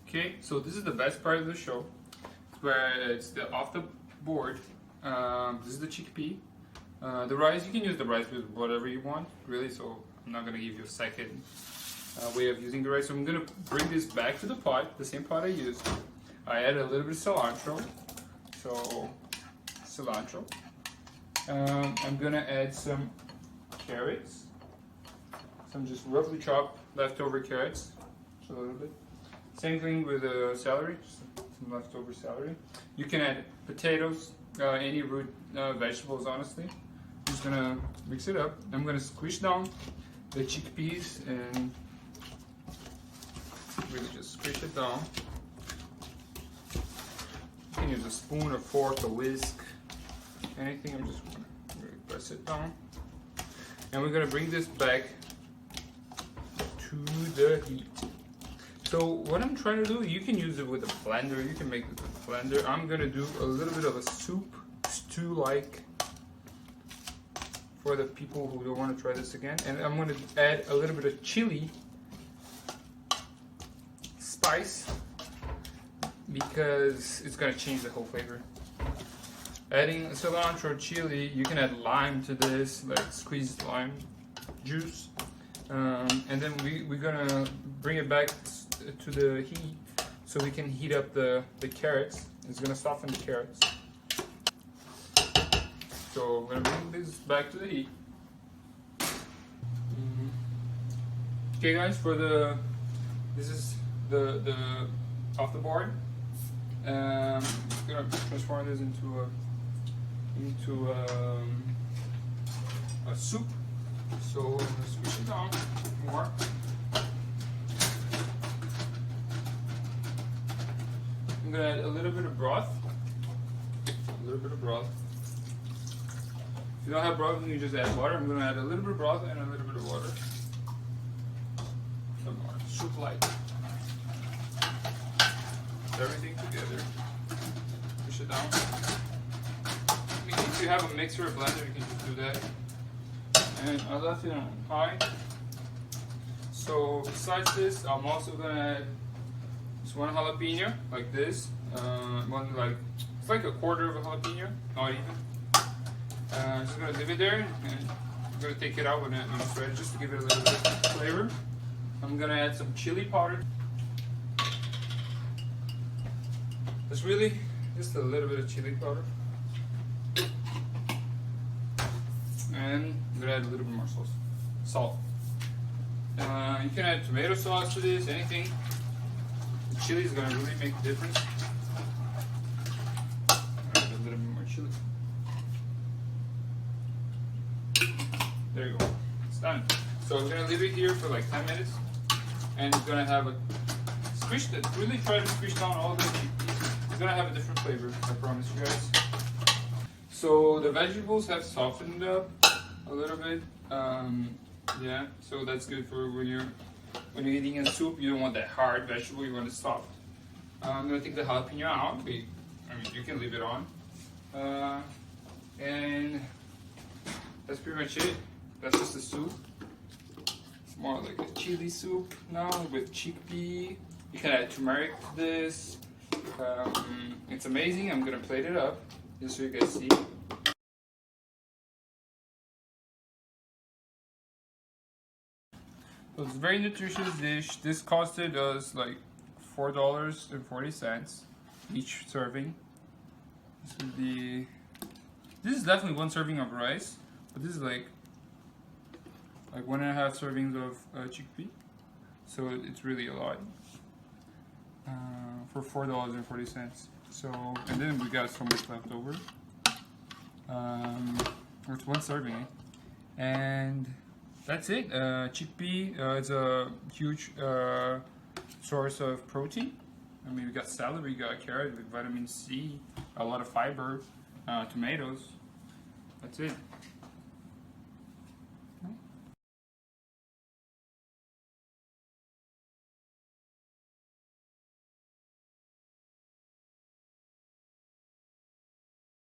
Okay, so this is the best part of the show. It's where it's the off the board. This is the chickpea. The rice, you can use the rice with whatever you want, really. So I'm not gonna give you a second way of using the rice. So I'm gonna bring this back to the pot, the same pot I used. I add a little bit of cilantro. So cilantro. I'm gonna add some carrots. Some just roughly chopped leftover carrots, just a little bit. Same thing with celery, just some leftover celery. You can add potatoes, any root vegetables, honestly. I'm just gonna mix it up. I'm gonna squish down the chickpeas and really just squish it down. You can use a spoon, a fork, a whisk, anything. I'm just gonna really press it down. And we're gonna bring this back to the heat. So what I'm trying to do, you can use it with a blender, you can make it with a blender. I'm gonna do a little bit of a soup, stew-like, for the people who don't want to try this again. And I'm gonna add a little bit of chili spice because it's gonna change the whole flavor. Adding cilantro, chili, you can add lime to this, like squeezed lime juice. And then we're gonna bring it back to the heat so we can heat up the carrots. It's gonna soften the carrots. So I'm gonna bring this back to the heat. Okay guys, this is the off the board. I'm gonna transform this into a soup. So I'm gonna squish it down more. I'm gonna add a little bit of broth. A little bit of broth. If you don't have broth, you can just add water. I'm gonna add a little bit of broth and a little bit of water. Some more soup light. Everything together. Push it down. I mean, if you have a mixer or blender, you can just do that. And I left it on high. So besides this, I'm also gonna add just one jalapeno, like this. It's like a quarter of a jalapeno, not even. Just gonna leave it there, and I'm gonna take it out when it's ready, just to give it a little bit of flavor. I'm gonna add some chili powder. It's really just a little bit of chili powder. And I'm gonna add a little bit more salt. You can add tomato sauce to this, anything. The chili is gonna really make a difference. Add a little bit more chili. There you go. It's done. So I'm gonna leave it here for like 10 minutes, and it's gonna have a squish that. Really try to squish down all the chickpeas. It's gonna have a different flavor. I promise you guys. So the vegetables have softened up a little bit. Yeah, so that's good for when you're eating a soup. You don't want that hard vegetable. You want it soft. I'm gonna take the jalapeno out. I mean, you can leave it on. And that's pretty much it. That's just a soup. It's more like a chili soup now with chickpea. You can add turmeric to this. It's amazing. I'm gonna plate it up just so you guys see. So it's a very nutritious dish. This costed us like $4.40 each serving. This is definitely one serving of rice, but this is like 1.5 servings of chickpea. So it's really a lot for $4.40. So, and then we got so much left over. It's one serving, and that's it. Chickpea is a huge source of protein. I mean, we got celery, we got carrot with vitamin C, a lot of fiber, tomatoes. That's it.